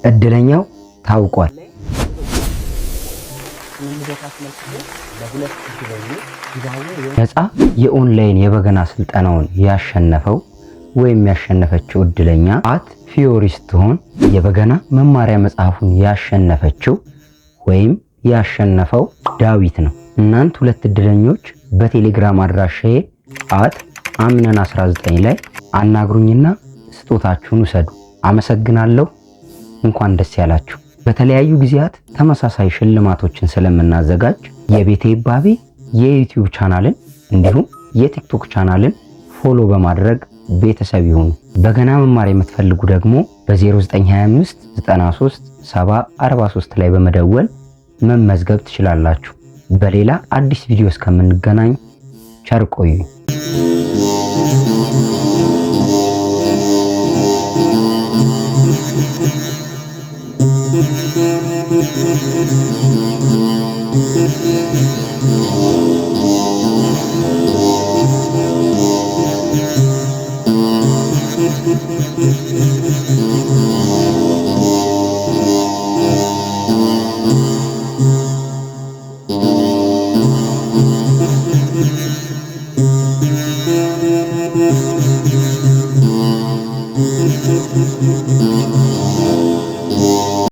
እድለኛው ታውቋል። ነፃ የኦንላይን የበገና ስልጠናውን ያሸነፈው ወይም ያሸነፈችው እድለኛ ፊዮሪ ስትሆን የበገና መማሪያ መጽሐፉን ያሸነፈችው ወይም ያሸነፈው ዳዊት ነው። እናንተ ሁለት እድለኞች በቴሌግራም አድራሻዬ @አምነን19 ላይ አናግሩኝና ስጦታችሁን ውሰዱ። አመሰግናለሁ። እንኳን ደስ ያላችሁ። በተለያዩ ጊዜያት ተመሳሳይ ሽልማቶችን ስለምናዘጋጅ የቤቴ ባቢ የዩቲዩብ ቻናልን እንዲሁም የቲክቶክ ቻናልን ፎሎ በማድረግ ቤተሰብ ይሁኑ። በገና መማር የምትፈልጉ ደግሞ በ0925 93 70 43 ላይ በመደወል መመዝገብ ትችላላችሁ። በሌላ አዲስ ቪዲዮ እስከምንገናኝ ቸር ቆዩ። Thank you.